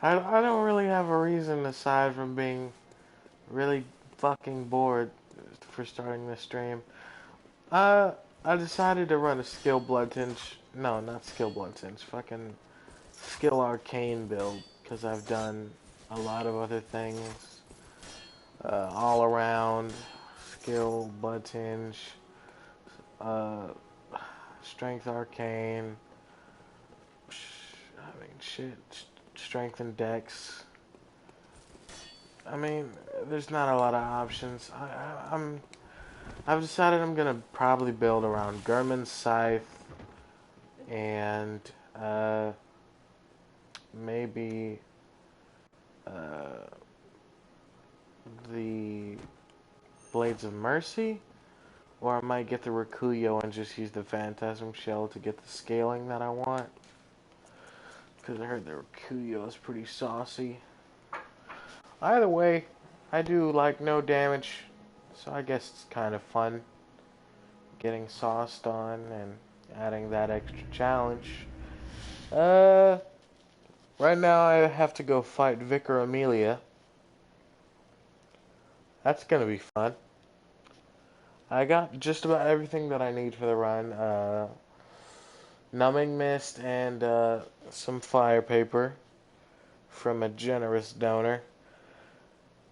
I don't really have a reason aside from being really fucking bored for starting this stream. Uh, I decided to run a skill blood tinge. No, not skill blood tinge. Fucking skill arcane build because I've done a lot of other things. All around skill blood tinge, uh, strength arcane. I mean, shit, strength and dex. I mean, there's not a lot of options. I've decided I'm gonna probably build around Gurman's Scythe and maybe uh, the Blades of Mercy, or I might get the Rakuyo and just use the Phantasm Shell to get the scaling that I want. Because I heard the Rakuyo is pretty saucy. Either way, I do like no damage, so I guess it's kind of fun getting sauced on and adding that extra challenge. Uh, right now I have to go fight Vicar Amelia. That's gonna be fun. I got just about everything that I need for the run. Numbing mist and some fire paper from a generous donor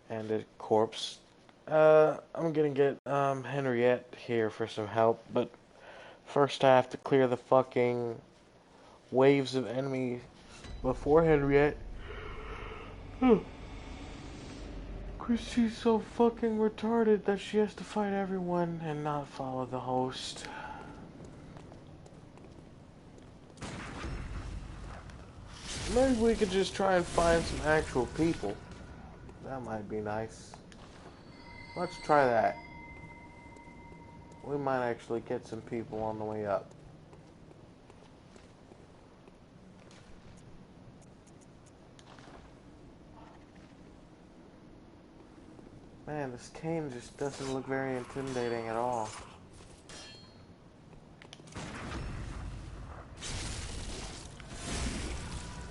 and a corpse. I'm gonna get Henriette here for some help, but first I have to clear the fucking waves of enemies before Henriette. Cause she's so fucking retarded that she has to fight everyone and not follow the host. Maybe we could just try and find some actual people. That might be nice. Let's try that. We might actually get some people on the way up. Man, this cane just doesn't look very intimidating at all.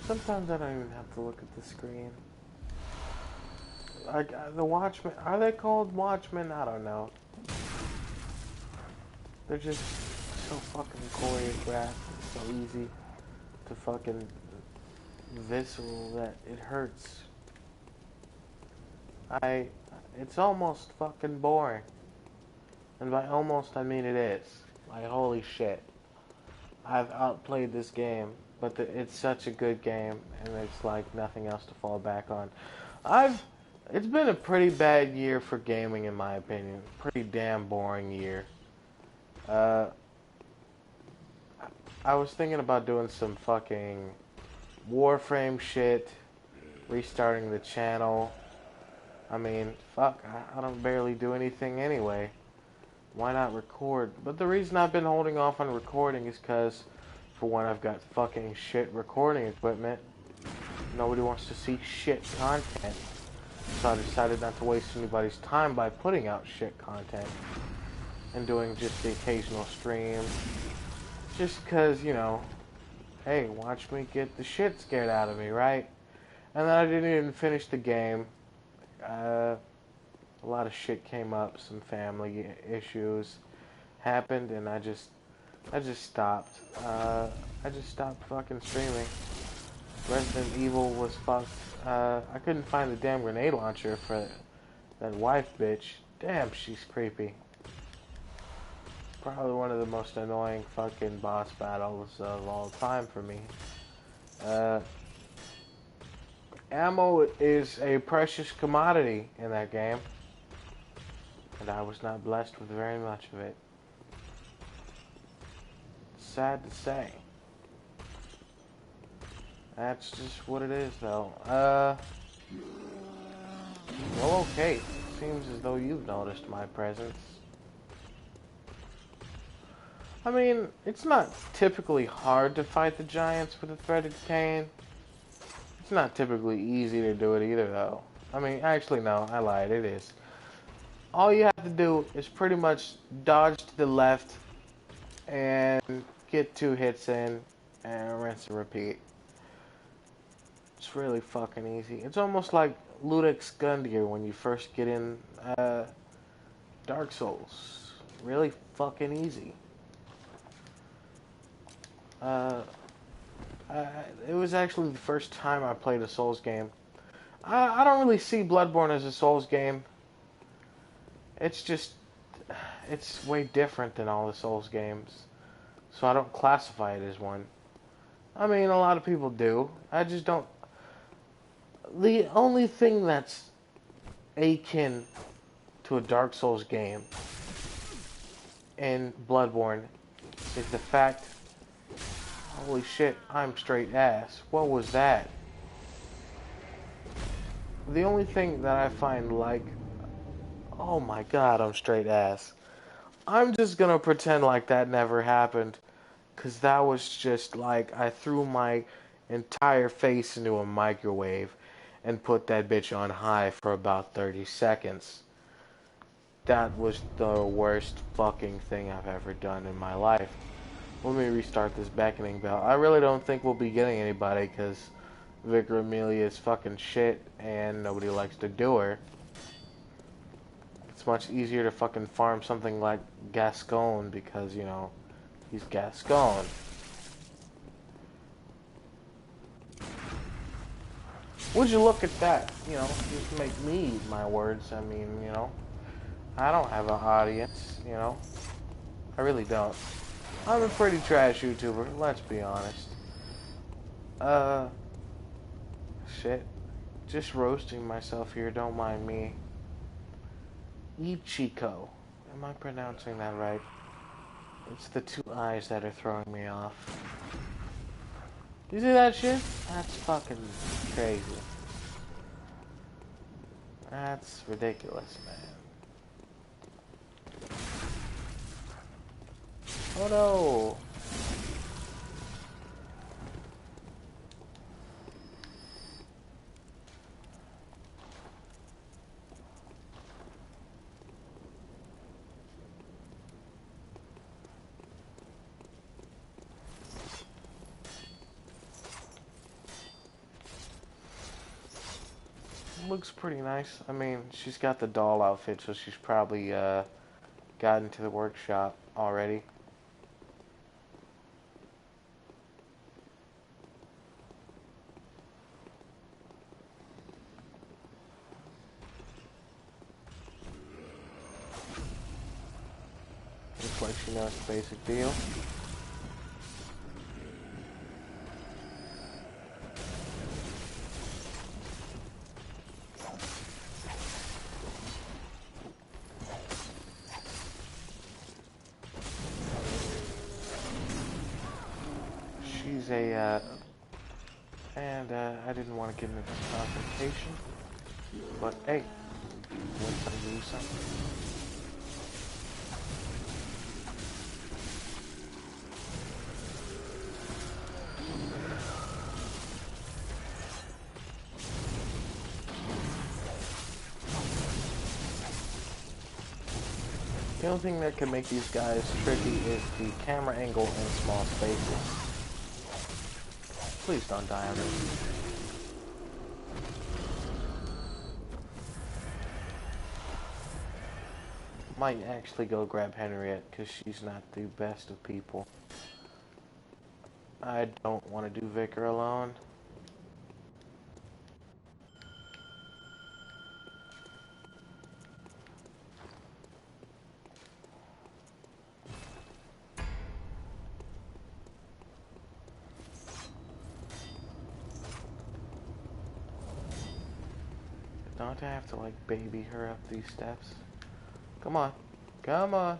Sometimes I don't even have to look at the screen. The Watchmen, are they called Watchmen? I don't know. They're just so fucking choreographed, so easy to fucking visceral that it hurts. It's almost fucking boring. And by almost, I mean it is. Like, holy shit. I've outplayed this game, but it's such a good game, and it's like nothing else to fall back on. It's been a pretty bad year for gaming, in my opinion. Pretty damn boring year. Uh, I was thinking about doing some fucking Warframe shit, restarting the channel. I mean, fuck, I don't barely do anything anyway. Why not record? But the reason I've been holding off on recording is because, for one, I've got fucking shit recording equipment. Nobody wants to see shit content. So I decided not to waste anybody's time by putting out shit content and doing just the occasional stream. Just because, you know, hey, watch me get the shit scared out of me, right? And then I didn't even finish the game. A lot of shit came up, some family issues happened, and I just stopped. I just stopped fucking streaming. Resident Evil was fucked. I couldn't find the damn grenade launcher for that wife bitch. Damn, she's creepy. Probably one of the most annoying fucking boss battles of all time for me. Ammo is a precious commodity in that game, and I was not blessed with very much of it. Sad to say. That's just what it is, though. Well, okay. Seems as though you've noticed my presence. I mean, it's not typically hard to fight the giants with a threaded cane. It's not typically easy to do it either, though. I mean, actually, no, I lied. It is. All you have to do is pretty much dodge to the left and get 2 hits in and rinse and repeat. It's really fucking easy. It's almost like Ludwig's Gundyr when you first get in Dark Souls. Really fucking easy. Uh, it was actually the first time I played a Souls game. I don't really see Bloodborne as a Souls game. It's just, it's way different than all the Souls games. So I don't classify it as one. I mean, a lot of people do. I just don't. The only thing that's akin to a Dark Souls game in Bloodborne is the fact, holy shit, I'm straight ass. What was that? The only thing that I find like, oh my god, I'm straight ass. I'm just gonna pretend like that never happened. Because that was just like, I threw my entire face into a microwave and put that bitch on high for about 30 seconds. That was the worst fucking thing I've ever done in my life. Let me restart this beckoning bell. I really don't think we'll be getting anybody because Vicar Amelia is fucking shit and nobody likes to do her. It's much easier to fucking farm something like Gascon because, you know, he's Gascon. Would you look at that? You know, just make me eat my words. I mean, you know, I don't have an audience, you know. I really don't. I'm a pretty trash YouTuber, let's be honest. Uh, shit. Just roasting myself here, don't mind me. Ichiko. Am I pronouncing that right? It's the two eyes that are throwing me off. You see that shit? That's fucking crazy. That's ridiculous, man. Oh no! Looks pretty nice. I mean, she's got the doll outfit, so she's probably gotten to the workshop already. Looks like she knows the basic deal. She's a, and I didn't want to get into this confrontation, but hey, win some, lose some. The only thing that can make these guys tricky is the camera angle in small spaces. Please don't die on me. Might actually go grab Henriette because she's not the best of people. I don't want to do Vicar alone. Don't I have to like baby her up these steps? Come on. Come on.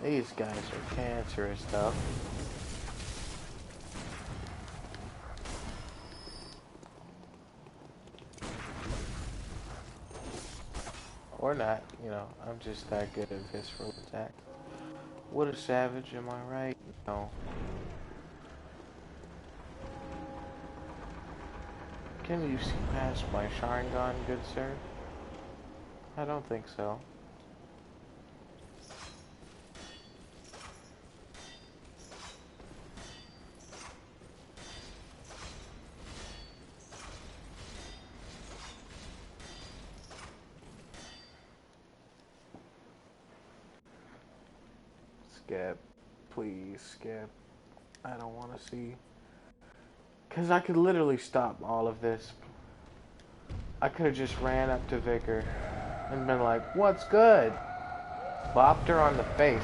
These guys are cancerous though. Or not, you know, I'm just that good at visceral attack. What a savage, am I right? No. Can you see past my Sharingan, good sir? I don't think so. Skip. Please, skip. I don't want to see. Because I could literally stop all of this. I could have just ran up to Vicar and been like, what's good? Bopped her on the face.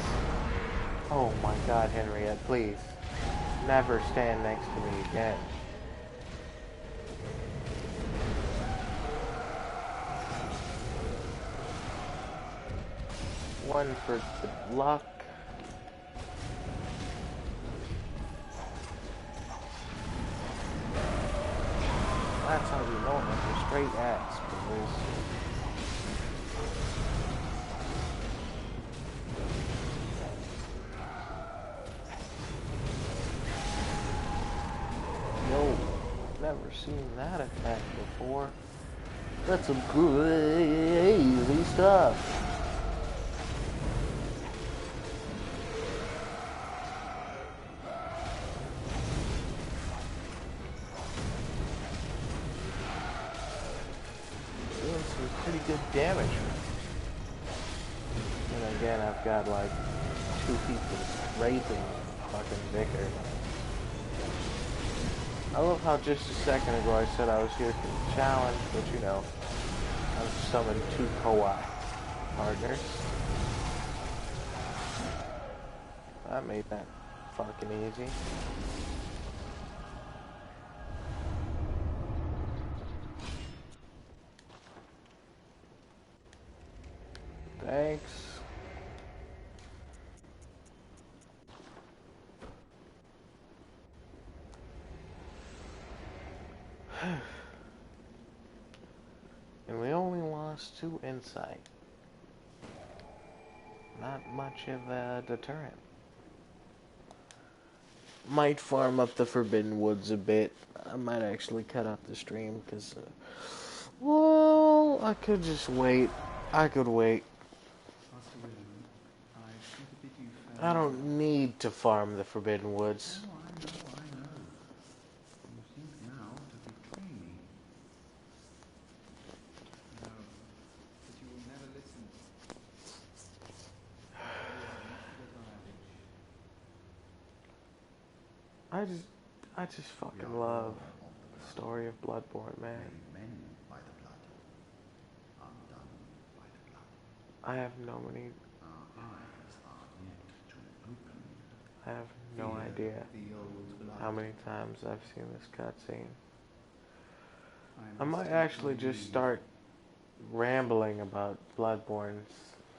Oh my god, Henriette, please. Never stand next to me again. One for the luck. That's how you know it. A straight axe, boys. Yo, never seen that attack before. That's some crazy stuff. Doing some pretty good damage. And again, I've got like 2 people raping fucking Vicar. I love how just a second ago I said I was here for the challenge, but you know, I've summoned 2 co-op partners. That made that fucking easy. Thanks. And we only lost 2 insight. Not much of a deterrent. Might farm up the Forbidden Woods a bit. I might actually cut out the stream because, well, I could just wait. I could wait. I don't need to farm the Forbidden Woods. I just fucking love the story of Bloodborne, man. I have no idea how many times I've seen this cutscene. I might actually just start rambling about Bloodborne's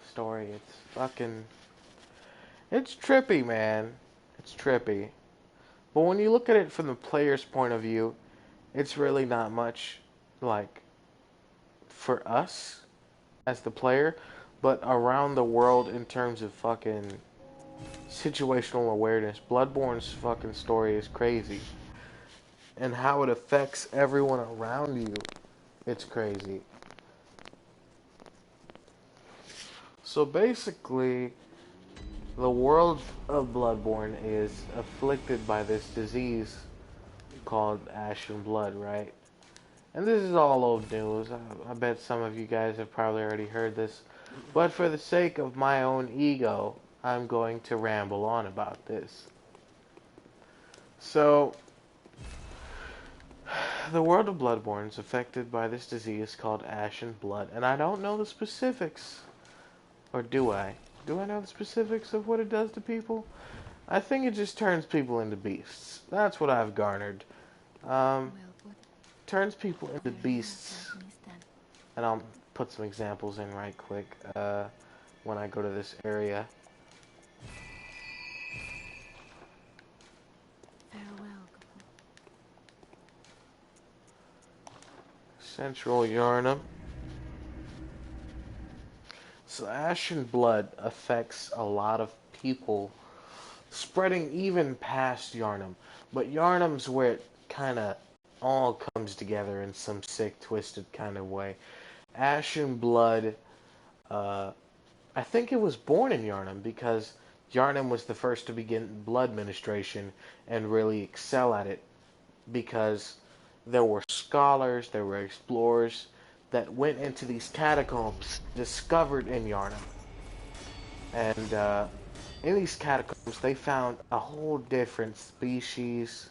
story. It's trippy, man. It's trippy. But when you look at it from the player's point of view, it's really not much, like, for us as the player, but around the world in terms of fucking situational awareness. Bloodborne's fucking story is crazy. And how it affects everyone around you, it's crazy. So basically, the world of Bloodborne is afflicted by this disease called Ashen Blood, right? And this is all old news. I bet some of you guys have probably already heard this. But for the sake of my own ego, I'm going to ramble on about this. So, the world of Bloodborne is affected by this disease called Ashen Blood. And I don't know the specifics. Or do I? Do I know the specifics of what it does to people? I think it just turns people into beasts. That's what I've garnered. Turns people into beasts. And I'll put some examples in right quick when I go to this area. Central Yarnum. So Ashen Blood affects a lot of people, spreading even past Yarnum. But Yarnum's where it kind of all comes together in some sick, twisted kind of way. Ashen Blood Uh, I think it was born in Yharnam because Yharnam was the first to begin blood ministration and really excel at it because there were scholars, there were explorers that went into these catacombs discovered in Yharnam. And in these catacombs, they found a whole different species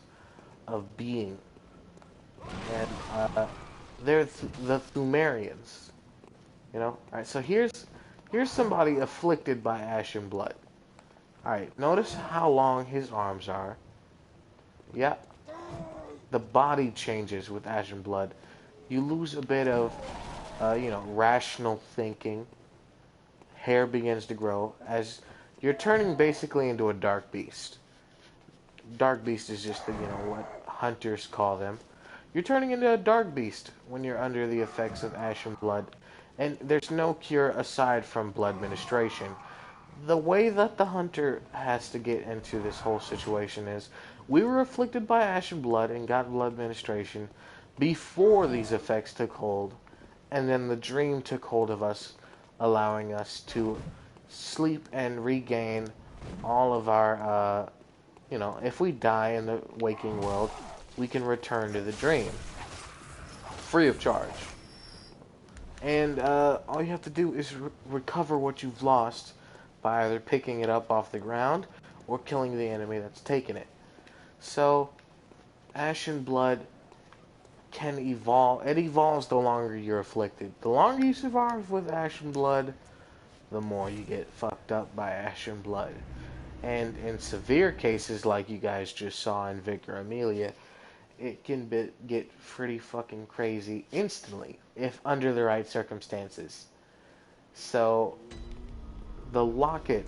of being. And they're the Thumerians. You know? Alright, so here's somebody afflicted by ashen blood. Alright, notice how long his arms are. Yeah, the body changes with ashen blood. You lose a bit of, rational thinking. Hair begins to grow as you're turning basically into a dark beast. Dark beast is just what hunters call them. You're turning into a dark beast when you're under the effects of ashen blood, and there's no cure aside from blood ministration. The way that the hunter has to get into this whole situation is we were afflicted by ashen blood and got blood ministration before these effects took hold, and then the dream took hold of us, allowing us to sleep and regain all of our, if we die in the waking world, we can return to the dream free of charge. And all you have to do is recover what you've lost by either picking it up off the ground or killing the enemy that's taken it. So, Ashen Blood can evolve. It evolves the longer you're afflicted. The longer you survive with Ashen Blood, the more you get fucked up by Ashen Blood. And in severe cases, like you guys just saw in Victor Amelia, it can get pretty fucking crazy instantly if under the right circumstances. So, the locket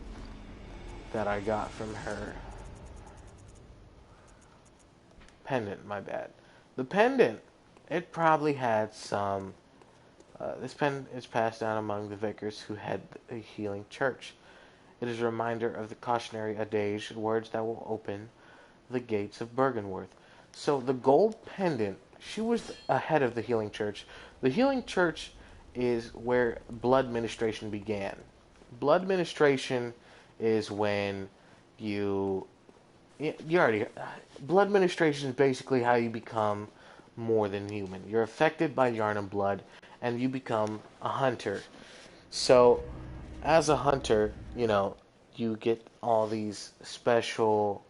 that I got from her pendant, my bad. The pendant, it probably had some. This pendant is passed down among the vicars who head a healing church. It is a reminder of the cautionary adage, words that will open the gates of Bergenworth. So the gold pendant, she was ahead of the healing church. The healing church is where blood ministration began. Blood ministration is when you already blood ministration is basically how you become more than human. You're affected by Yharnam blood and you become a hunter. So as a hunter, you get all these special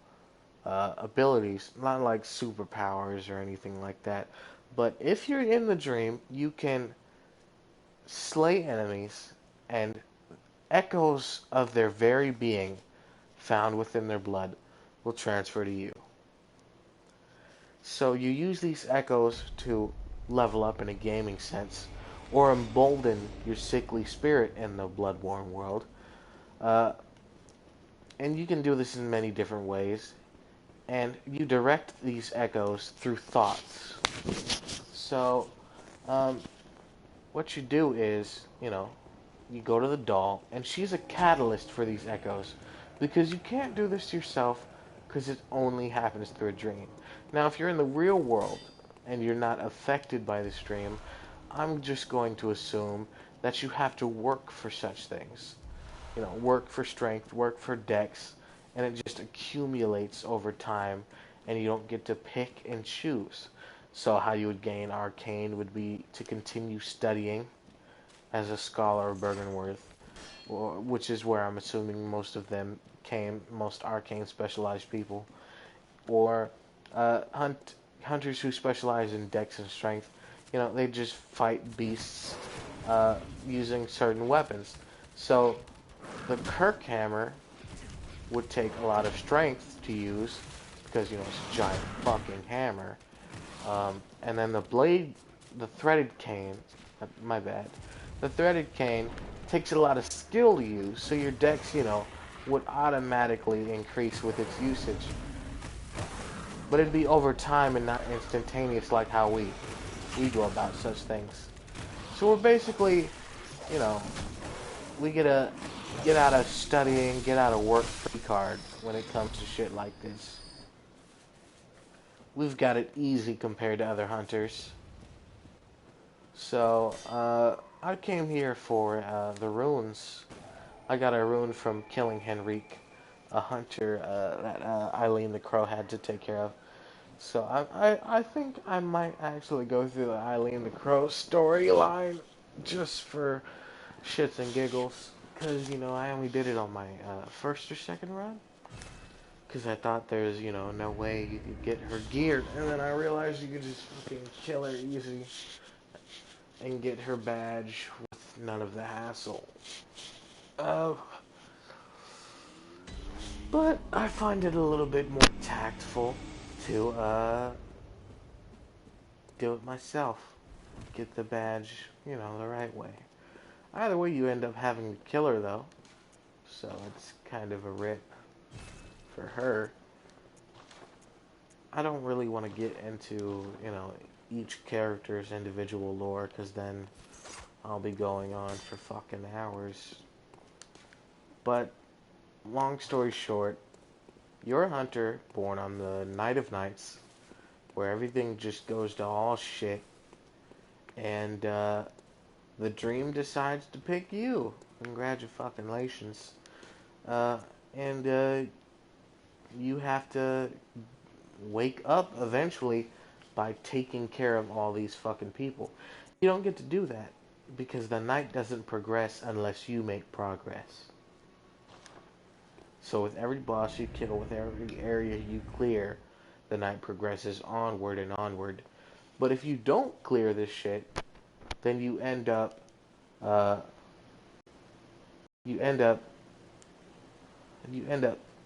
abilities, not like superpowers or anything like that. But if you're in the dream, you can slay enemies and echoes of their very being found within their blood will transfer to you. So you use these echoes to level up in a gaming sense, or embolden your sickly spirit in the Bloodborne world. And you can do this in many different ways. And you direct these echoes through thoughts. So, what you do is, you go to the doll, and she's a catalyst for these echoes. Because you can't do this yourself, because it only happens through a dream. Now, if you're in the real world, and you're not affected by this dream, I'm just going to assume that you have to work for such things. Work for strength, work for dex, and it just accumulates over time, and you don't get to pick and choose. So how you would gain arcane would be to continue studying as a scholar of Bergenworth, which is where I'm assuming most of them came, most arcane specialized people, or hunters who specialize in dex and strength. They just fight beasts using certain weapons. So the Kirk hammer would take a lot of strength to use because it's a giant fucking hammer. And then the blade, the threaded cane, my bad, the threaded cane takes a lot of skill to use, so your dex, would automatically increase with its usage. But it'd be over time and not instantaneous like how we go about such things. So we're basically, we get out of studying, get out of work free card when it comes to shit like this. We've got it easy compared to other hunters. So, I came here for the runes. I got a rune from killing Henrique, a hunter that Eileen the Crow had to take care of. So I think I might actually go through the Eileen the Crow storyline just for shits and giggles. Because, I only did it on my first or second run. Because I thought there's, no way you could get her geared. And then I realized you could just fucking kill her easy and get her badge with none of the hassle. Uh, but I find it a little bit more tactful to do it myself. Get the badge, the right way. Either way, you end up having to kill her, though. So it's kind of a rip for her. I don't really want to get into, each character's individual lore, because then I'll be going on for fucking hours. But, long story short, you're a hunter born on the Night of Nights, where everything just goes to all shit, and the dream decides to pick you. Congratulations. And you have to wake up eventually by taking care of all these fucking people. You don't get to do that because the night doesn't progress unless you make progress. So with every boss you kill, with every area you clear, the night progresses onward and onward. But if you don't clear this shit, then you end up, uh, you end up,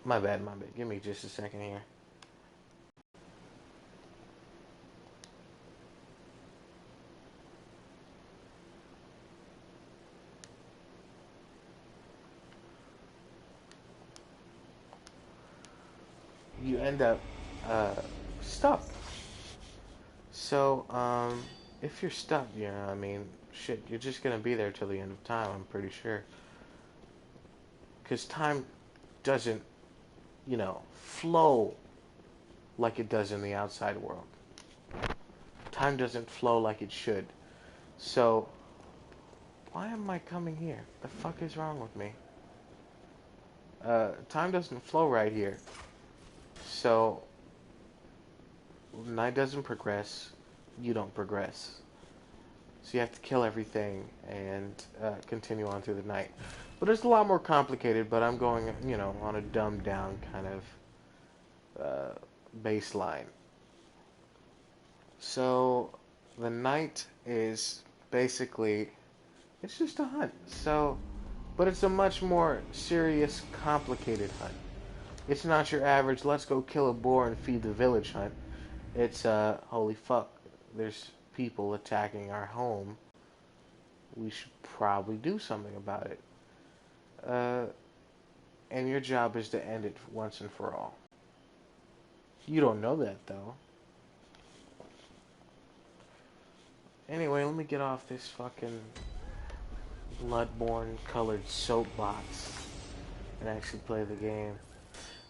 my bad, give me just a second here. You end up, stuck. So, if you're stuck, shit, you're just gonna be there till the end of time, I'm pretty sure. Because time doesn't, flow like it does in the outside world. Time doesn't flow like it should. So, why am I coming here? The fuck is wrong with me? Time doesn't flow right here. So, night doesn't progress, you don't progress. So you have to kill everything and continue on through the night. But it's a lot more complicated, but I'm going, on a dumbed down kind of baseline. So the night is basically, it's just a hunt. So, but it's a much more serious, complicated hunt. It's not your average, let's go kill a boar and feed the village hunt. It's, holy fuck, there's people attacking our home. We should probably do something about it. And your job is to end it once and for all. You don't know that, though. Anyway, let me get off this fucking Bloodborne colored soapbox and actually play the game.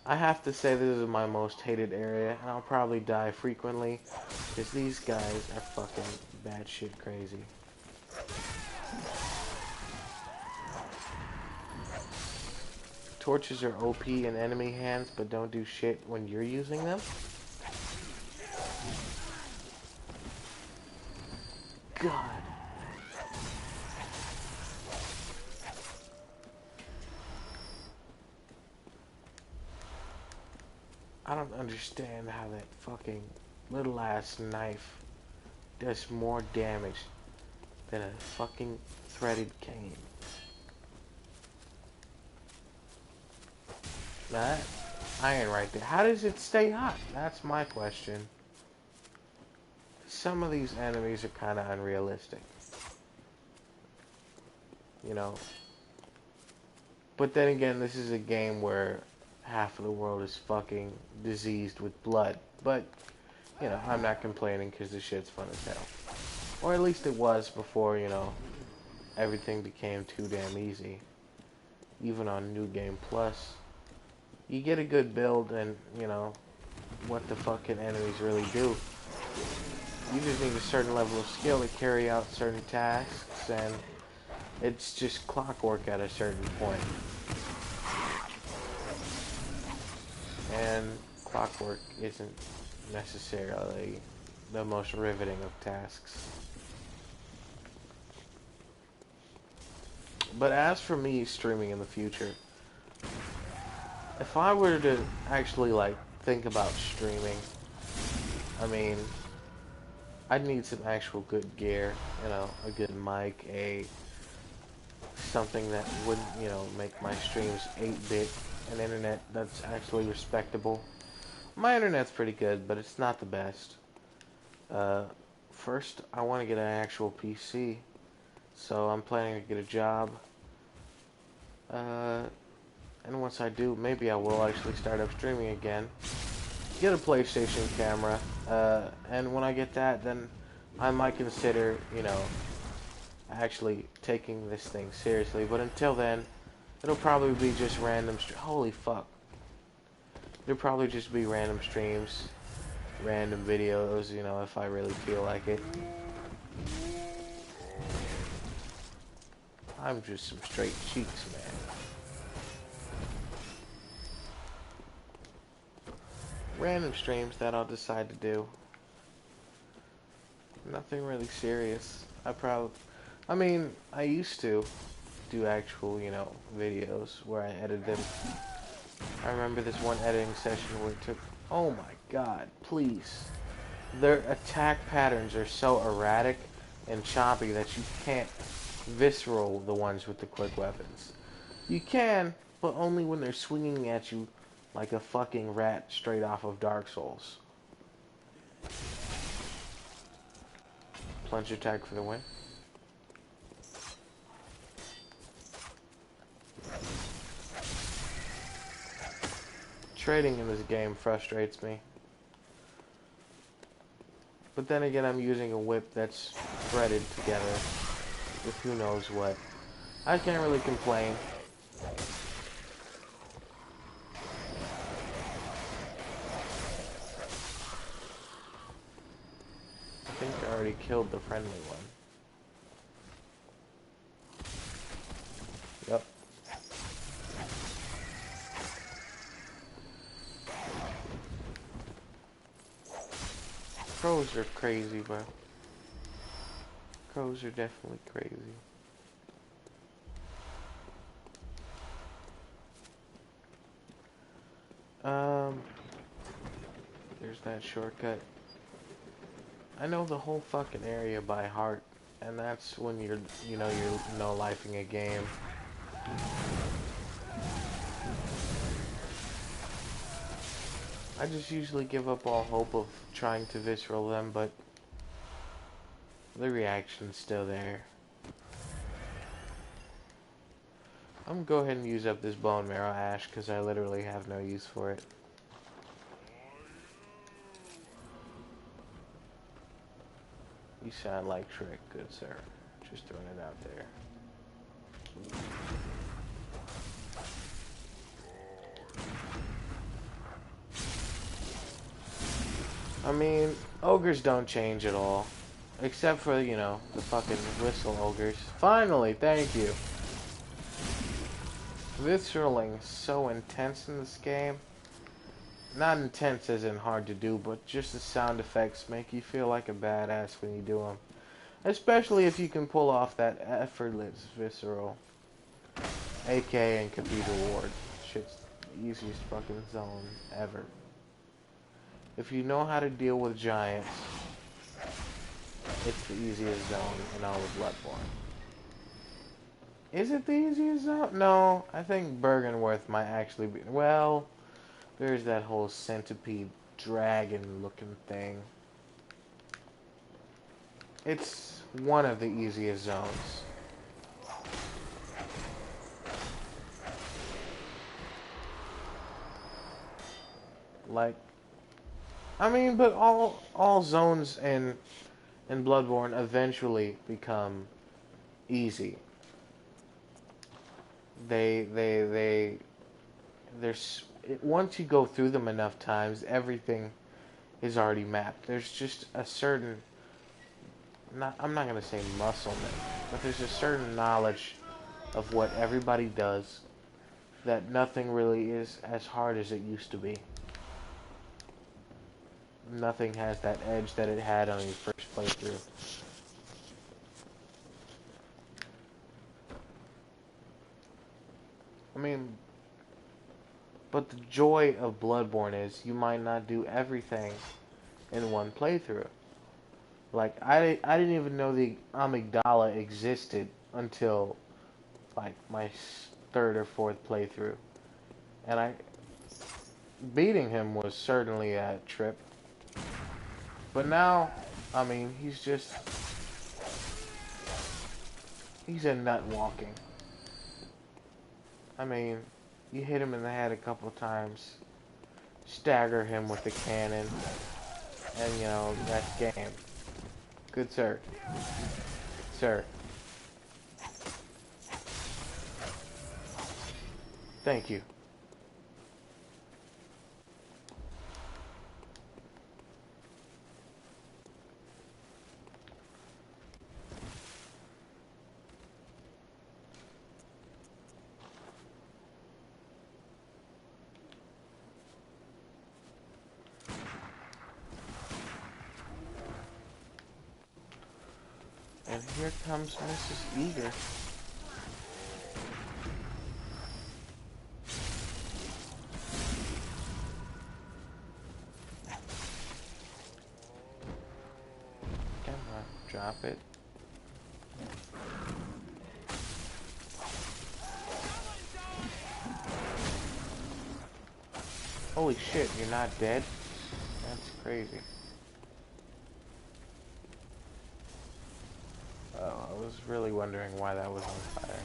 I have to say this is my most hated area, and I'll probably die frequently, because these guys are fucking batshit crazy. Torches are OP in enemy hands, but don't do shit when you're using them. God. I don't understand how that fucking little ass knife does more damage than a fucking threaded cane. That iron right there. How does it stay hot? That's my question. Some of these enemies are kind of unrealistic. But then again, this is a game where half of the world is fucking diseased with blood. But, I'm not complaining because this shit's fun as hell. Or at least it was before, everything became too damn easy. Even on New Game Plus. You get a good build and, what the fucking enemies really do. You just need a certain level of skill to carry out certain tasks, and it's just clockwork at a certain point. And clockwork isn't necessarily the most riveting of tasks. But as for me streaming in the future, if I were to actually like think about streaming, I mean, I'd need some actual good gear, you know, a good mic, something that wouldn't, you know, make my streams 8-bit, an internet that's actually respectable. My internet's pretty good, but it's not the best. First, I want to get an actual PC, so I'm planning to get a job. And once I do, maybe I will actually start up streaming again. Get a PlayStation camera, and when I get that, then I might consider, you know, actually taking this thing seriously. But until then, it'll probably be just random holy fuck. It'll probably just be random streams, random videos, you know, if I really feel like it. I'm just some straight cheeks, man. Random streams that I'll decide to do. Nothing really serious. I mean, I used to do actual, you know, videos where I edited them. I remember this one editing session where it took, oh my god, please. Their attack patterns are so erratic and choppy that you can't visceral the ones with the quick weapons. You can, but only when they're swinging at you like a fucking rat straight off of Dark Souls. Plunge attack for the win. Trading in this game frustrates me. But then again, I'm using a whip that's threaded together with who knows what. I can't really complain. I think I already killed the friendly one. Yep. Crows are crazy, bro. Crows are definitely crazy. There's that shortcut. I know the whole fucking area by heart, and that's when you're no-lifing a game. I just usually give up all hope of trying to visceral them, but the reaction's still there. I'm gonna go ahead and use up this bone marrow ash, because I literally have no use for it. You sound like Shrek, good sir. Just throwing it out there. I mean, ogres don't change at all. Except for, you know, the fucking whistle ogres. Finally, thank you. Visceraling is so intense in this game. Not intense as in hard to do, but just the sound effects make you feel like a badass when you do them. Especially if you can pull off that effortless visceral. AK and Cathedral Ward. Shit's the easiest fucking zone ever. If you know how to deal with giants, it's the easiest zone in all of Bloodborne. Is it the easiest zone? No, I think Bergenworth might actually be. Well, there's that whole centipede dragon looking thing. It's one of the easiest zones. Like, I mean, but all zones in Bloodborne eventually become easy. There's once you go through them enough times, everything is already mapped. There's just a certain I'm not gonna say muscle memory, but there's a certain knowledge of what everybody does that nothing really is as hard as it used to be. Nothing has that edge that it had on your first playthrough. I mean, but the joy of Bloodborne is you might not do everything in one playthrough. Like, I didn't even know the amygdala existed until, like, my third or fourth playthrough. And beating him was certainly a trip. But now, I mean, he's a nut walking. I mean, you hit him in the head a couple of times, stagger him with the cannon, and, you know, that's game. Good sir. Sir. Thank you. And here comes Mrs. Eager. Come on, drop it. Holy shit, you're not dead? That's crazy. Oh, I was really wondering why that was on fire.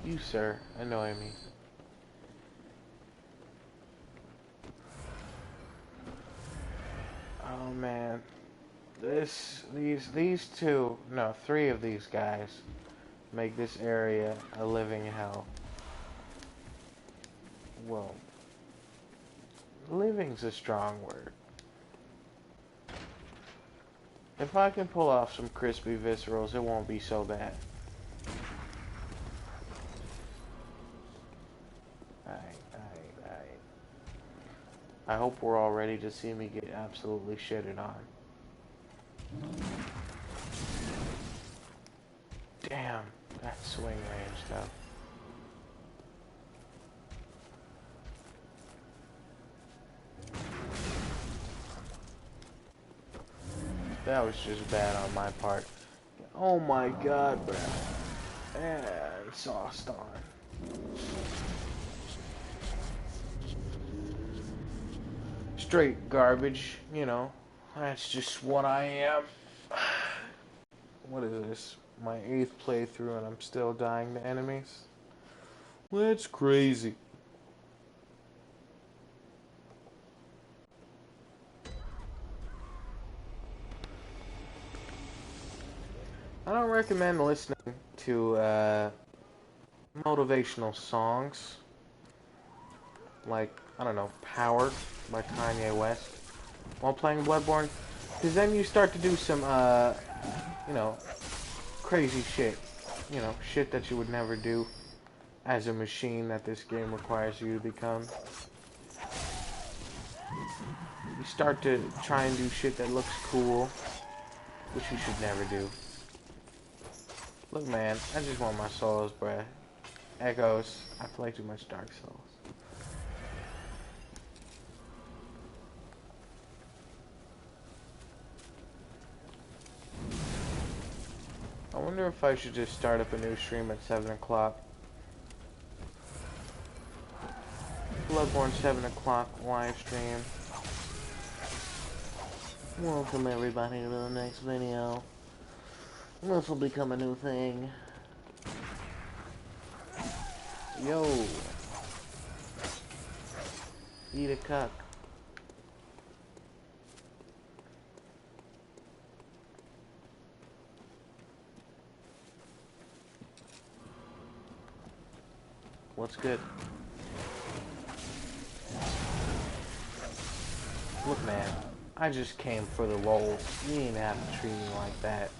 You, sir, annoy me. Oh man, these two, no, three of these guys make this area a living hell. Well, living's a strong word. If I can pull off some crispy viscerals, it won't be so bad. I hope we're all ready to see me get absolutely shitted on. Damn, that swing range though. That was just bad on my part. Oh my god, bro. And sauced on. Straight garbage, you know. That's just what I am. What is this? My 8th playthrough and I'm still dying to enemies? That's crazy. I don't recommend listening to motivational songs like, I don't know, Powered by Kanye West while playing Bloodborne, because then you start to do some, you know, crazy shit. You know, shit that you would never do as a machine that this game requires you to become. You start to try and do shit that looks cool, which you should never do. Look, man, I just want my souls, bruh. Echoes. I play too much Dark Souls. I wonder if I should just start up a new stream at 7 o'clock. Bloodborne 7 o'clock live stream. Welcome everybody to the next video. This will become a new thing. Yo. Eat a cuck. What's good? Look, man. I just came for the rolls. You ain't have to treat me like that.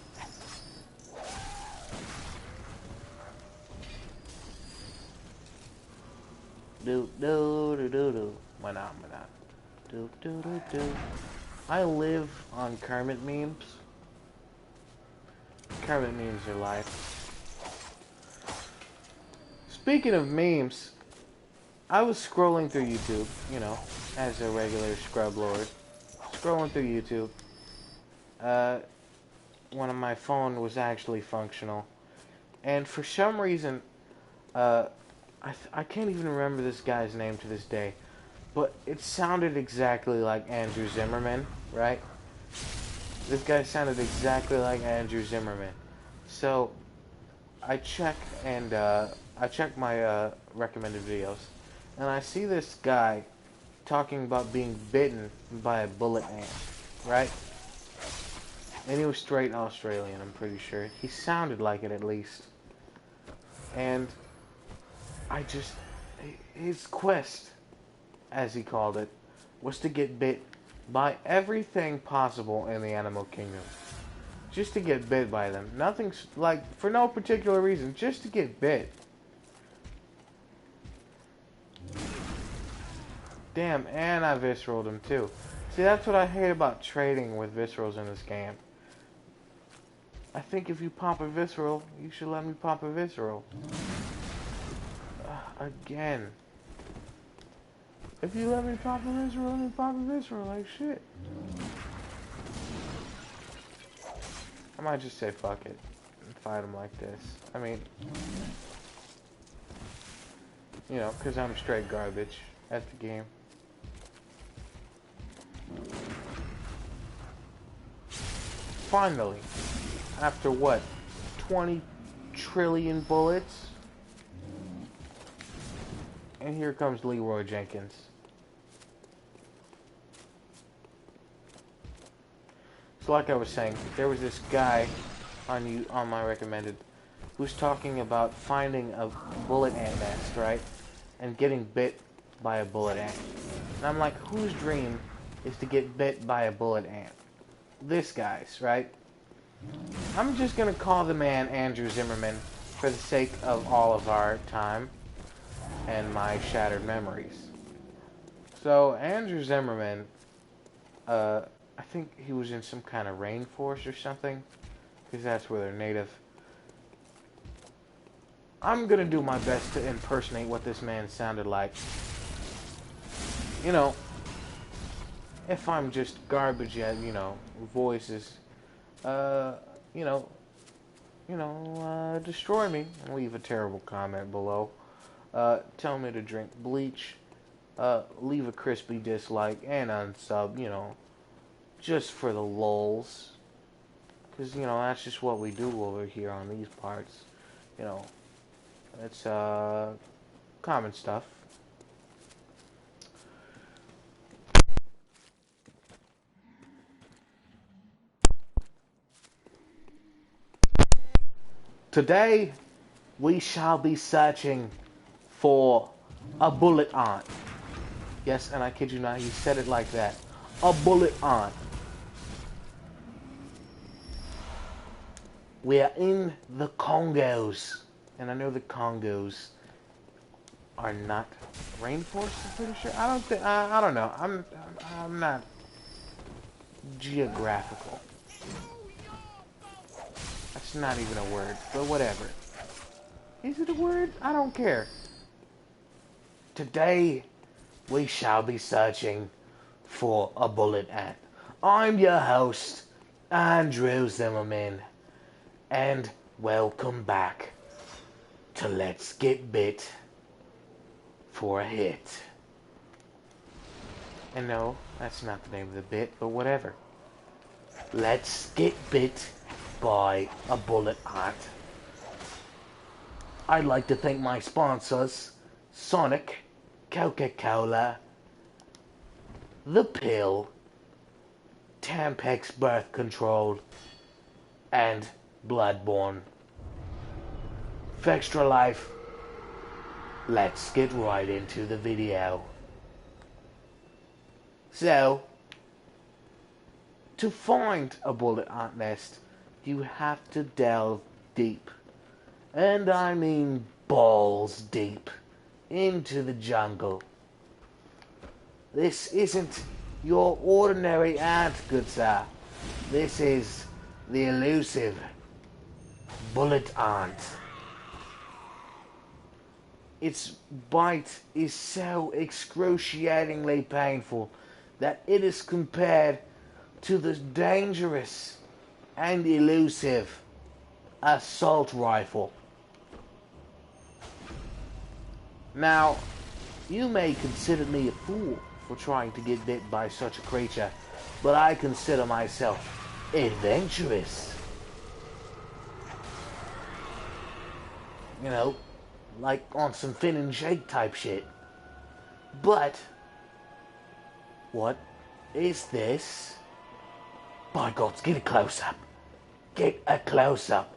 Do do do do do. Why not? Why not? Do do do do. I live on Kermit memes. Kermit memes are life. Speaking of memes, I was scrolling through YouTube, you know, as a regular scrub lord. Scrolling through YouTube. One of my phone was actually functional. And for some reason, I can't even remember this guy's name to this day. But it sounded exactly like Andrew Zimmerman, right? This guy sounded exactly like Andrew Zimmerman. So, I check my recommended videos. And I see this guy talking about being bitten by a bullet ant, right? And he was straight Australian, I'm pretty sure. He sounded like it at least. And his quest, as he called it, was to get bit by everything possible in the animal kingdom. Just to get bit by them. Nothing's, like, for no particular reason, just to get bit. Damn, and I visceraled him too. See, that's what I hate about trading with viscerals in this game. I think if you pop a visceral, you should let me pop a visceral. Again. If you let me pop a visceral, let me pop a visceral, like shit. I might just say fuck it and fight him like this. I mean, you know, because I'm straight garbage at the game. Finally, after what, 20 trillion bullets? And here comes Leroy Jenkins. So like I was saying, there was this guy on my recommended who's talking about finding a bullet ant nest, right? And getting bit by a bullet ant. And I'm like, whose dream is to get bit by a bullet ant? This guy's, right? I'm just gonna call the man Andrew Zimmerman for the sake of all of our time and my shattered memories. So Andrew Zimmerman, I think he was in some kind of rainforest or something, because that's where they're native. I'm gonna do my best to impersonate what this man sounded like. You know, if I'm just garbage at, you know, voices, destroy me and leave a terrible comment below. Tell me to drink bleach, leave a crispy dislike and unsub, you know, just for the lulz. Because, you know, that's just what we do over here on these parts. You know, it's, common stuff. Today, we shall be searching for a bullet ant. Yes, and I kid you not, he said it like that. A bullet ant. We are in the Congos. And I know the Congos are not rainforests, I'm pretty sure. I don't know. I'm not geographical. That's not even a word, but whatever. Is it a word? I don't care. Today, we shall be searching for a bullet ant. I'm your host, Andrew Zimmerman, and welcome back to Let's Get Bit for a Hit. And no, that's not the name of the bit, but whatever. Let's get bit by a bullet ant. I'd like to thank my sponsors, Sonic, Coca-Cola, the pill, Tampex birth control, and Bloodborne. For extra life, let's get right into the video. So, to find a bullet ant nest, you have to delve deep, and I mean balls deep, into the jungle. This isn't your ordinary ant, good sir. This is the elusive bullet ant. Its bite is so excruciatingly painful that it is compared to the dangerous and elusive assault rifle. Now, you may consider me a fool for trying to get bit by such a creature, but I consider myself adventurous. You know, like on some Finn and Jake type shit. But, what is this? By God, get a close-up. Get a close-up.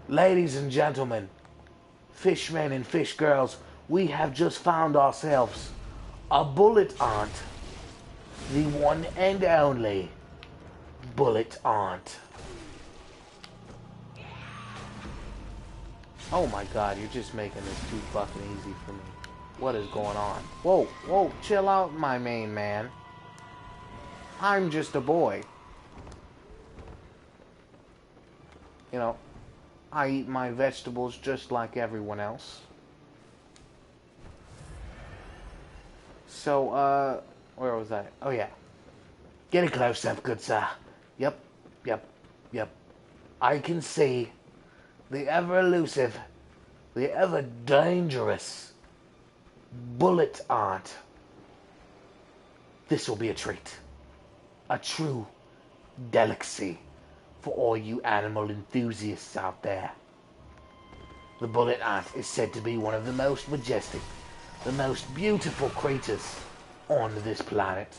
Ladies and gentlemen, fishmen and fish girls, we have just found ourselves a bullet ant. The one and only bullet ant. Oh my God, you're just making this too fucking easy for me. What is going on? Whoa, whoa, chill out, my main man. I'm just a boy. You know, I eat my vegetables just like everyone else. So, where was I? Oh yeah. Get a close-up, good sir. Yep. I can see the ever-elusive, the ever-dangerous bullet ant. This will be a treat. A true delicacy for all you animal enthusiasts out there. The bullet ant is said to be one of the most majestic, the most beautiful creatures on this planet.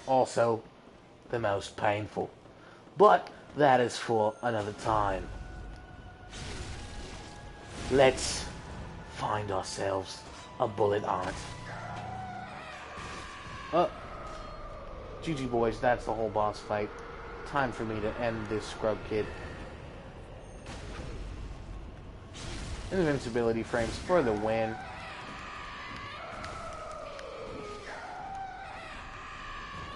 Also, the most painful. But that is for another time. Let's find ourselves a bullet ant. GG boys, that's the whole boss fight. Time for me to end this scrub kid. Invincibility frames for the win.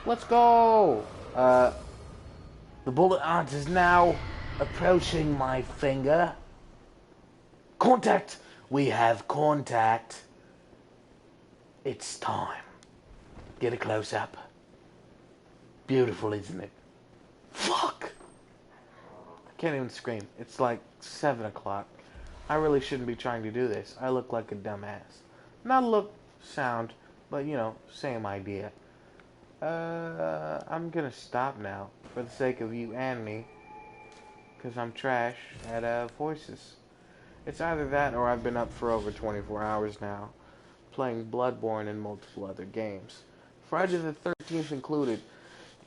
Let's go! The bullet ant is now approaching my finger. Contact! We have contact. It's time. Get a close-up. Beautiful, isn't it? Fuck! I can't even scream. It's like 7 o'clock. I really shouldn't be trying to do this. I look like a dumbass. Not look, sound, but you know, same idea. I'm gonna stop now for the sake of you and me, because I'm trash at voices. It's either that or I've been up for over 24 hours now, playing Bloodborne and multiple other games, Friday the 13th included.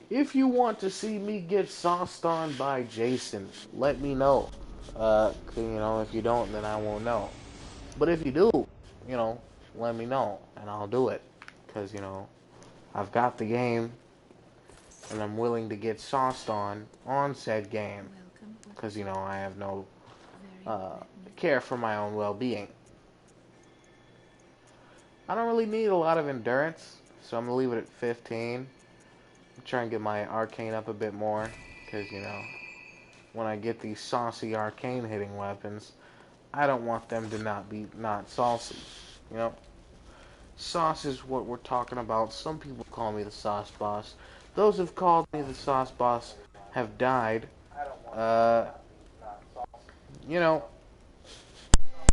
If you want to see me get sauced on by Jason, let me know. You know, if you don't, then I won't know. But if you do, you know, let me know, and I'll do it. Because, you know, I've got the game, and I'm willing to get sauced on said game. Because, you know, I have no care for my own well-being. I don't really need a lot of endurance, so I'm going to leave it at 15. Try and get my arcane up a bit more, because, you know, when I get these saucy arcane hitting weapons, I don't want them to not saucy, you know? Sauce is what we're talking about. Some people call me the sauce boss. Those who've called me the sauce boss have died. You know,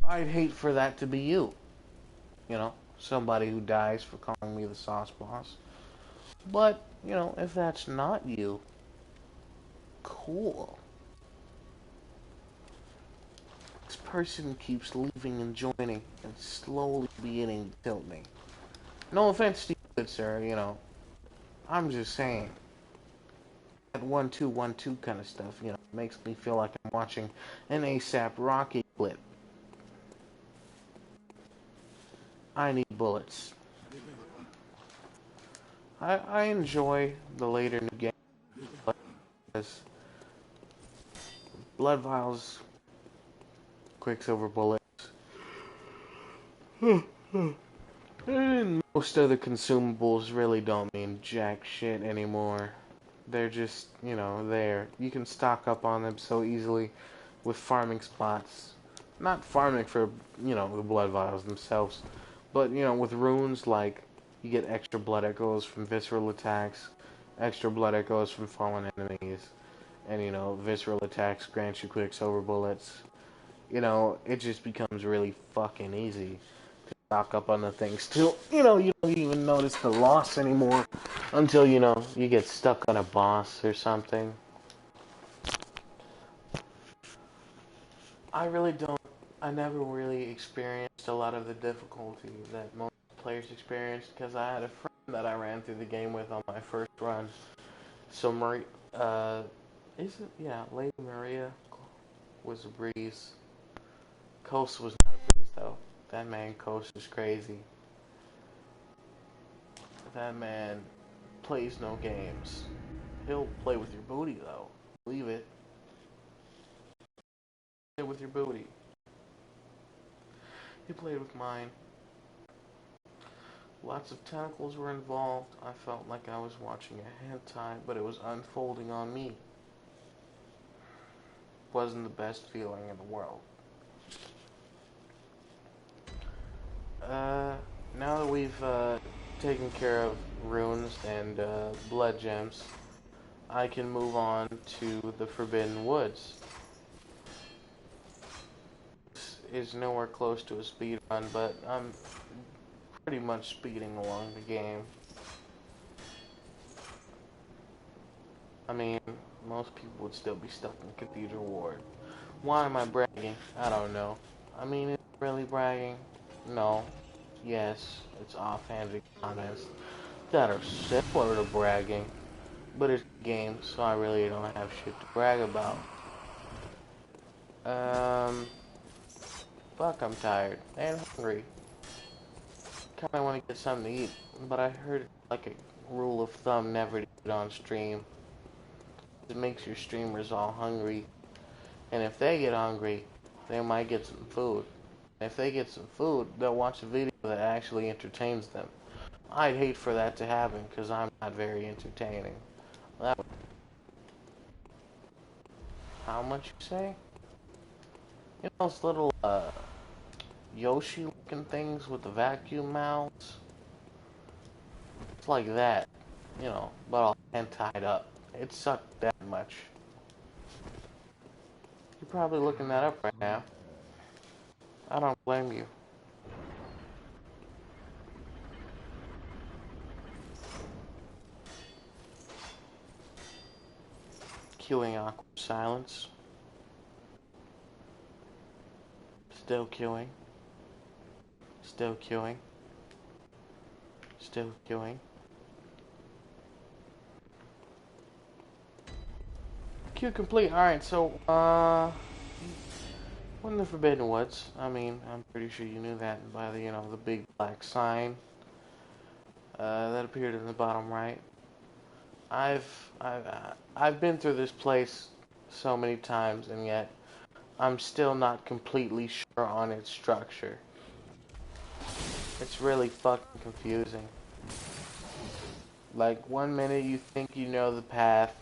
I'd hate for that to be you. You know, somebody who dies for calling me the sauce boss. But, you know, if that's not you, cool. This person keeps leaving and joining and slowly beginning to tilt me. No offense to you, bullets or, I'm just saying. That 1-2-1-2 kind of stuff, makes me feel like I'm watching an ASAP Rocky clip. I need bullets. I enjoy the later new games because blood vials, quicksilver bullets, and most of the consumables really don't mean jack shit anymore. They're just, there. You can stock up on them so easily with farming spots. Not farming for, the blood vials themselves, but, with runes like you get extra blood echoes from visceral attacks, extra blood echoes from fallen enemies, and, visceral attacks grant you quicksilver bullets. It just becomes really fucking easy to stock up on the things till, you don't even notice the loss anymore until, you get stuck on a boss or something. I never really experienced a lot of the difficulty that most players experienced because I had a friend that I ran through the game with on my first run. So Lady Maria was a breeze. Coast was not a breeze though. That man Coast is crazy. That man plays no games. He'll play with your booty though. Believe it. Play with your booty. He played with mine. Lots of tentacles were involved. I felt like I was watching a hentai, but it was unfolding on me. Wasn't the best feeling in the world. Now that we've taken care of runes and blood gems, I can move on to the Forbidden Woods. This is nowhere close to a speed run, but I'm pretty much speeding along the game. I mean, most people would still be stuck in Cathedral Ward. Why am I bragging? I don't know. I mean, is it really bragging? No. Yes, it's offhanded comments that are similar to bragging, but it's a game, so I really don't have shit to brag about. Fuck, I'm tired and hungry. Kinda want to get something to eat, but I heard like a rule of thumb never to eat on stream. It makes your streamers all hungry, and if they get hungry, they might get some food. If they get some food, they'll watch a video that actually entertains them. I'd hate for that to happen, because I'm not very entertaining. How much you say? You know those little, Yoshi-looking things with the vacuum mouths? It's like that, but all tied up. It sucked that much. You're probably looking that up right now. I don't blame you. Queuing awkward silence. Still queuing. Still queuing. Still queuing. Queue complete. Alright, so, we're in the Forbidden Woods. I mean, I'm pretty sure you knew that by the, the big black sign that appeared in the bottom right. I've been through this place so many times, and yet I'm still not completely sure on its structure. It's really fucking confusing. Like, one minute you think you know the path,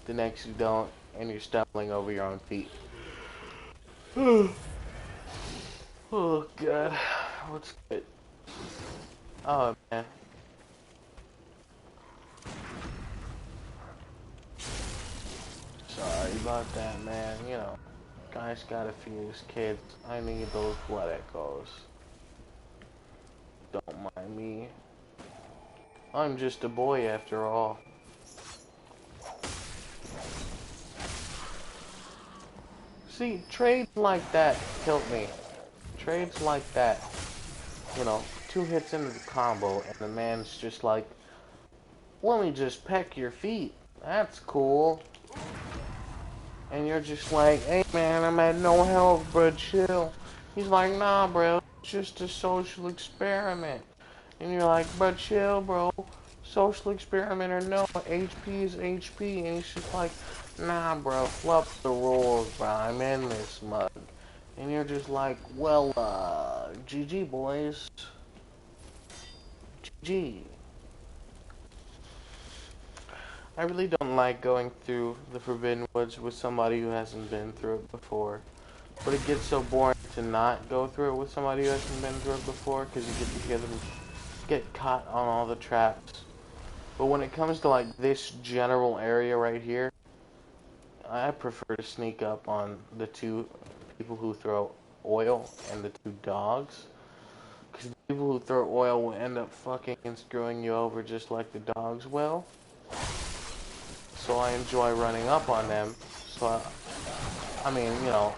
the next you don't, and you're stumbling over your own feet. Oh god, what's good? Oh man. Sorry about that, man. Guys gotta feed his kids. I need those blood echoes. Don't mind me. I'm just a boy after all. See, trades like that killed me. Trades like that, 2 2 hits into the combo, and the man's just like, let me just peck your feet. That's cool. And you're just like, hey man, I'm at no health, bro, chill. He's like, nah, bro, it's just a social experiment. And you're like, bro, chill, bro. Social experiment or no, HP is HP. And he's just like, nah, bro, flip the rules, bro. I'm in this mug. And you're just like, well, GG, boys. GG. I really don't like going through the Forbidden Woods with somebody who hasn't been through it before. But it gets so boring to not go through it with somebody who hasn't been through it before, because you get to get caught on all the traps. But when it comes to like this general area right here, I prefer to sneak up on the 2 people who throw oil and the 2 dogs. Because the people who throw oil will end up fucking and screwing you over just like the dogs will. So I enjoy running up on them. So I mean, you know,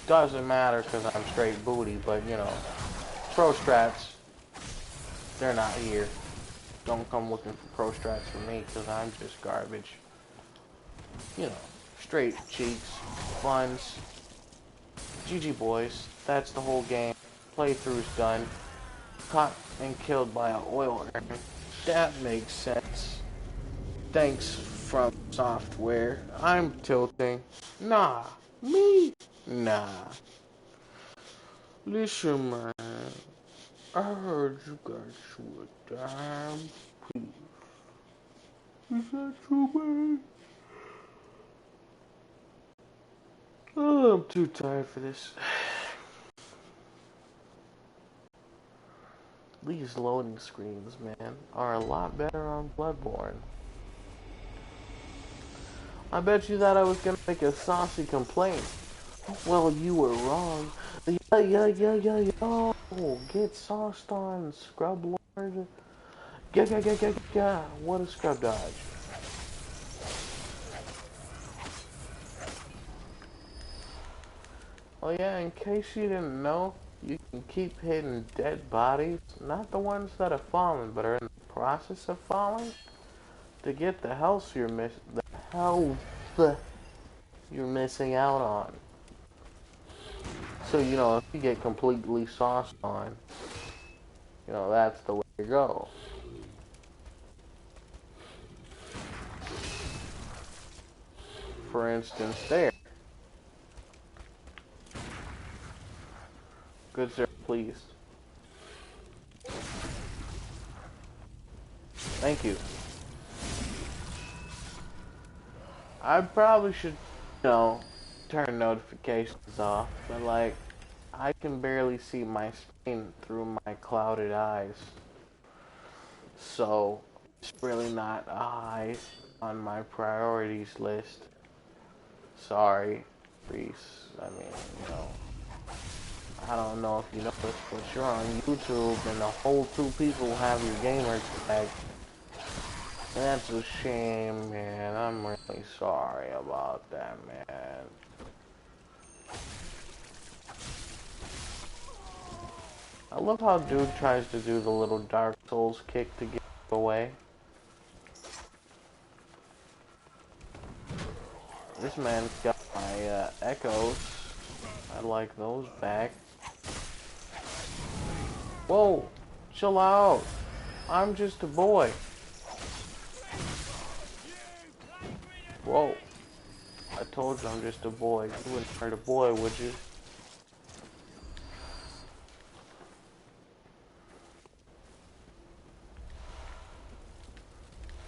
doesn't matter because I'm straight booty, but you know, pro strats, they're not here. Don't come looking for pro strats from me because I'm just garbage. You know, straight cheeks, funds. GG boys, that's the whole game. Playthrough's done. Caught and killed by an oil urn. That makes sense. Thanks from software. I'm tilting. Nah. Me? Nah. Listen, man. I heard you got you a damn piece. Is that true, man? Oh, I'm too tired for this. These loading screens, man, are a lot better on Bloodborne. I bet you that I was gonna make a saucy complaint. Well, you were wrong. Yo, get sauced on, scrub lord. Yeah. What a scrub dodge. Oh yeah, in case you didn't know, you can keep hitting dead bodies, not the ones that have fallen, but are in the process of falling, to get the health you're missing out on. So, you know, if you get completely sauced on, you know, that's the way to go. For instance, there. Good sir, please. Thank you. I probably should, you know, turn notifications off, but like, I can barely see my screen through my clouded eyes. So, it's really not high on my priorities list. Sorry, Reese. I mean, you know, I don't know if you know this, but you're on YouTube and the whole 2 people have your gamer tag. That's a shame, man. I'm really sorry about that, man. I love how dude tries to do the little Dark Souls kick to get away. This man's got my echoes. I'd like those back. Whoa, chill out. I'm just a boy. Whoa. I told you I'm just a boy. You wouldn't hurt a boy, would you?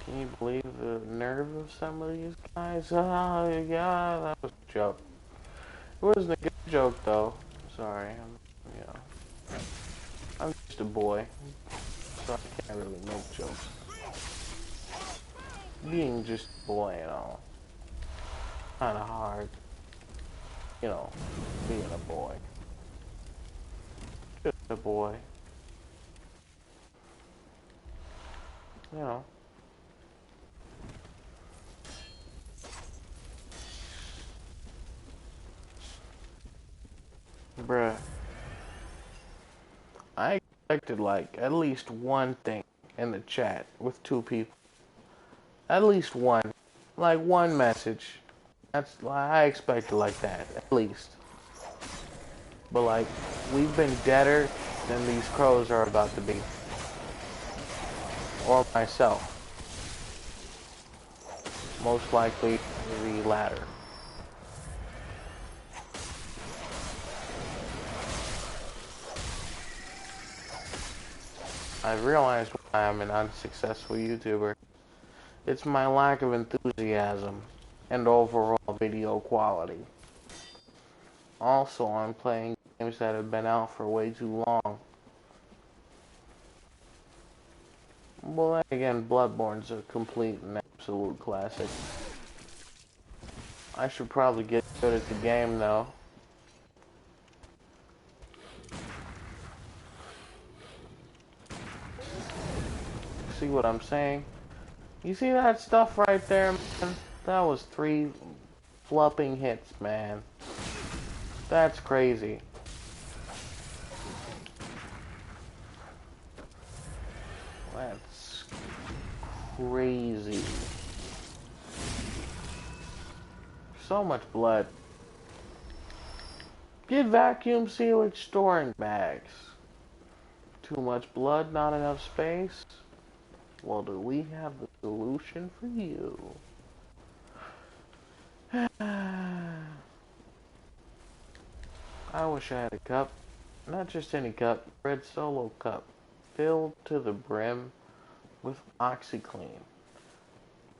Can you believe the nerve of some of these guys? Oh, yeah, that was a joke. It wasn't a good joke, though. Sorry, you know, I'm just a boy, so I can't really make jokes. Being just a boy and all, kinda hard, you know, being a boy. Just a boy. You know. Bruh. I expected like at least one thing in the chat with two people. At least one. Like one message. I expected like that, at least. But like, we've been deader than these crows are about to be. Or myself. Most likely the latter. I've realized why I'm an unsuccessful YouTuber. It's my lack of enthusiasm and overall video quality. Also, I'm playing games that have been out for way too long. Well, then again, Bloodborne's a complete and absolute classic. I should probably get good at the game, though. See what I'm saying? You see that stuff right there, man? That was 3 flopping hits, man. That's crazy. That's crazy. So much blood. Get vacuum sealage storing bags. Too much blood, not enough space? Well, do we have the solution for you? I wish I had a cup. Not just any cup. Red Solo cup. Filled to the brim with OxyClean.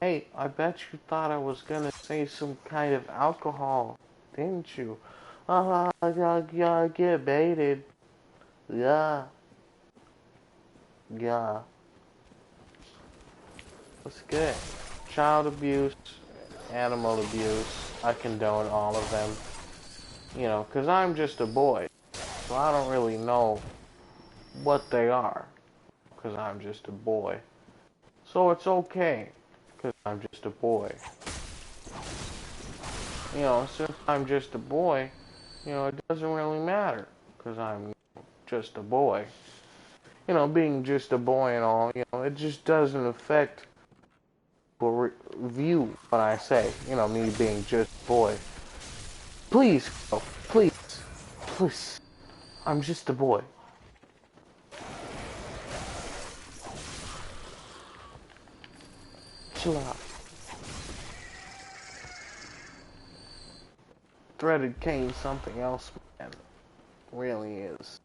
Hey, I bet you thought I was gonna say some kind of alcohol, didn't you? Yeah, get baited. Yeah. Yeah. That's good. Child abuse, animal abuse, I condone all of them. You know, because I'm just a boy. So I don't really know what they are. Because I'm just a boy. So it's okay. Because I'm just a boy. You know, since I'm just a boy, you know, it doesn't really matter. Because I'm just a boy. You know, being just a boy and all, you know, it just doesn't affect or view what I say. You know, me being just a boy. Please, oh, please, please. I'm just a boy. Chill out. Threaded cane something else, man. Really is.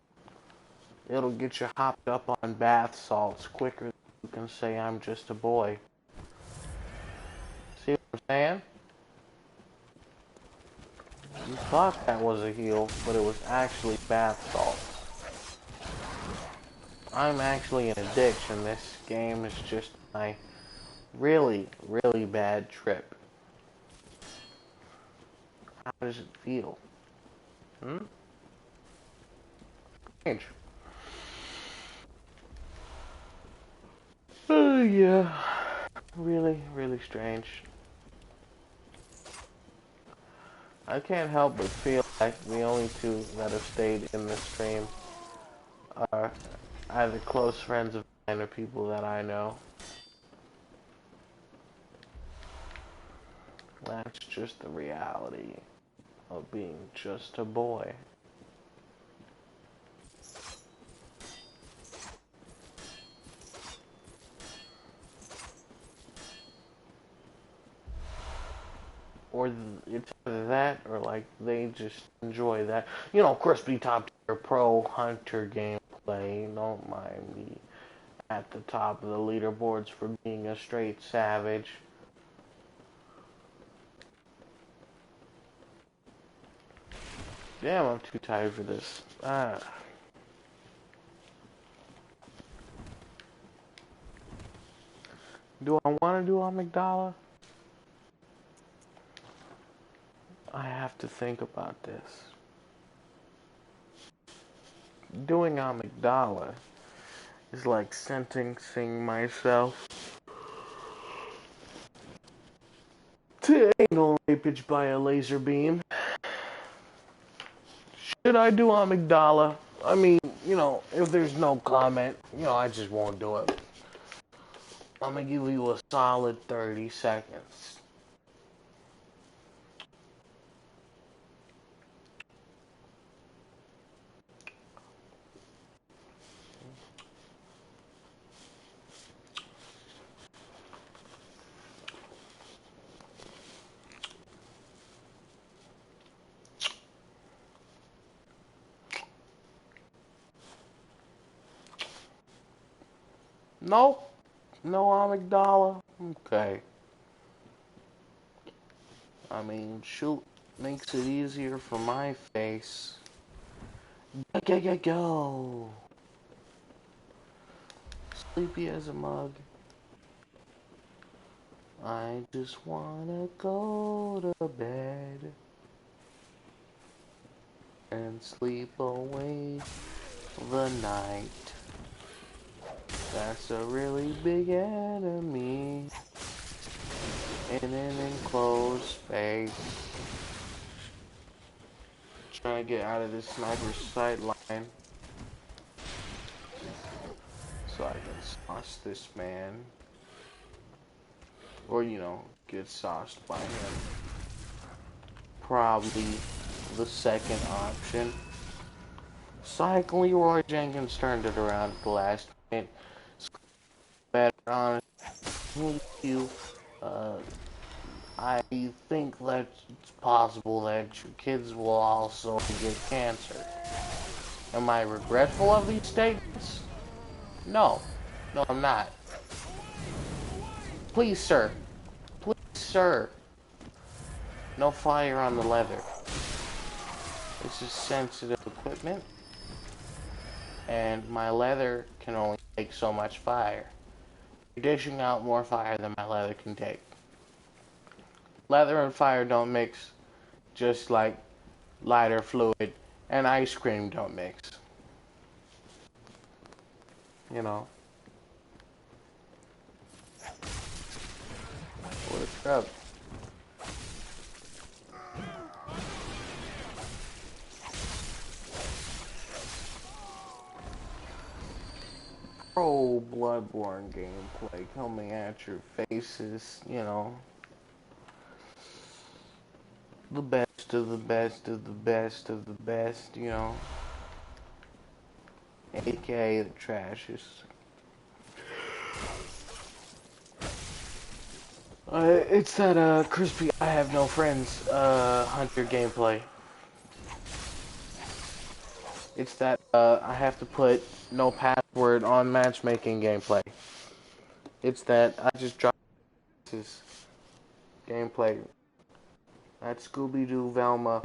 It'll get you hopped up on bath salts quicker than you can say I'm just a boy. See what I'm saying? You thought that was a heal, but it was actually bath salts. I'm actually in addiction. This game is just my really, really bad trip. How does it feel? Strange. Oh, yeah. Really, really strange. I can't help but feel like the only two that have stayed in the stream are either close friends of mine or people that I know. That's just the reality of being just a boy. Or it's either that, or like they just enjoy that. You know, crispy top tier pro hunter gameplay. Don't mind me at the top of the leaderboards for being a straight savage. Damn, I'm too tired for this. Do I want to do amygdala? I have to think about this. Doing amygdala is like sentencing myself to anal rapage by a laser beam. Should I do amygdala? I mean, you know, if there's no comment, you know, I just won't do it. I'm gonna give you a solid 30 seconds. Nope. No amygdala. Okay. I mean, shoot. Makes it easier for my face. Go. Sleepy as a mug. I just wanna go to bed and sleep away the night. That's a really big enemy in an enclosed space. Trying to get out of this sniper's sight line so I can sauce this man. Or, you know, get sauced by him. Probably the second option. Psych, Leroy Jenkins turned it around at the last minute. Better honestly, you. I think that it's possible that your kids will also get cancer. Am I regretful of these statements? No. No, I'm not. Please, sir. Please, sir. No fire on the leather. This is sensitive equipment. And my leather can only take so much fire. You're dishing out more fire than my leather can take. Leather and fire don't mix, just like lighter fluid and ice cream don't mix. You know. What's up? Pro Bloodborne gameplay coming at your faces, you know. The best of the best of the best of the best, you know. AKA the trashiest. It's that crispy I have no friends hunter gameplay. It's that I have to put no password on matchmaking gameplay. It's that I just dropped this gameplay. That Scooby-Doo Velma,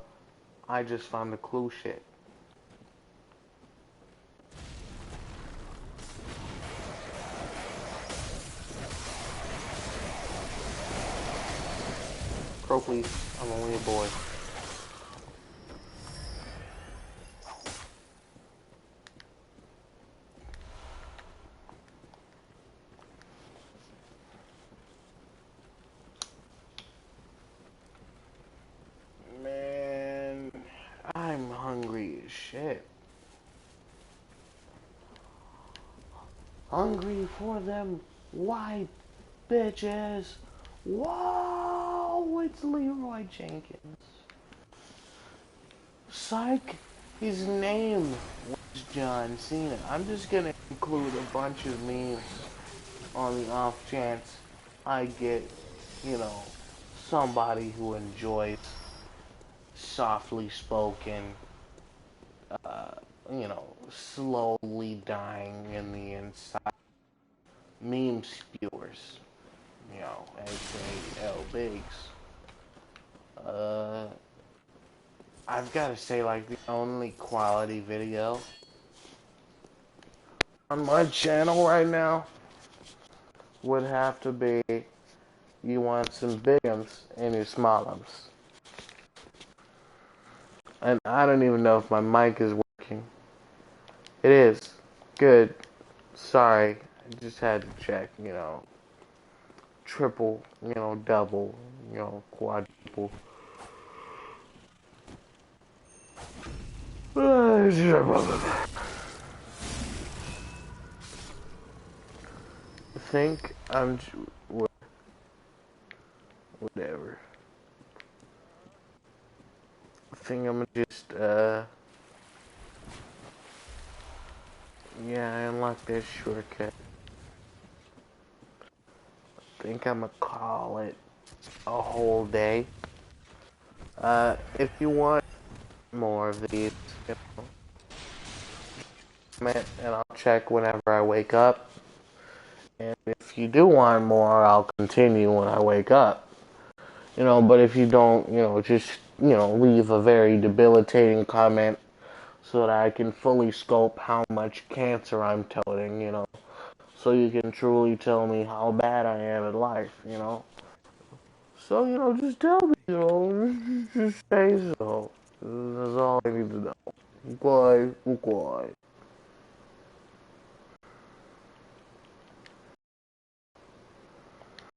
I just found the clue shit. Crow, please. I'm only a boy. Man, I'm hungry as shit. Hungry for them white bitches. Whoa, it's Leroy Jenkins. Psych, his name was John Cena. I'm just gonna include a bunch of memes on the off chance I get, you know, somebody who enjoys softly spoken, you know, slowly dying in the inside meme spewers, you know, aka L Bigs. I've got to say, like, the only quality video on my channel right now would have to be you want some bigums in your smallums. And I don't even know if my mic is working. It is. Good. Sorry. I just had to check, you know. Triple, you know, double, you know, quadruple. think whatever. I think I'm gonna just, yeah, I unlocked this shortcut. I think I'm gonna call it a whole day. If you want more of these, you know, comment and I'll check whenever I wake up. And if you do want more, I'll continue when I wake up. You know, but if you don't, you know, just, you know, leave a very debilitating comment so that I can fully scope how much cancer I'm toting, you know, so you can truly tell me how bad I am at life, you know. So, you know, just tell me, you know, just say so. That's all I need to know. Bye. Bye.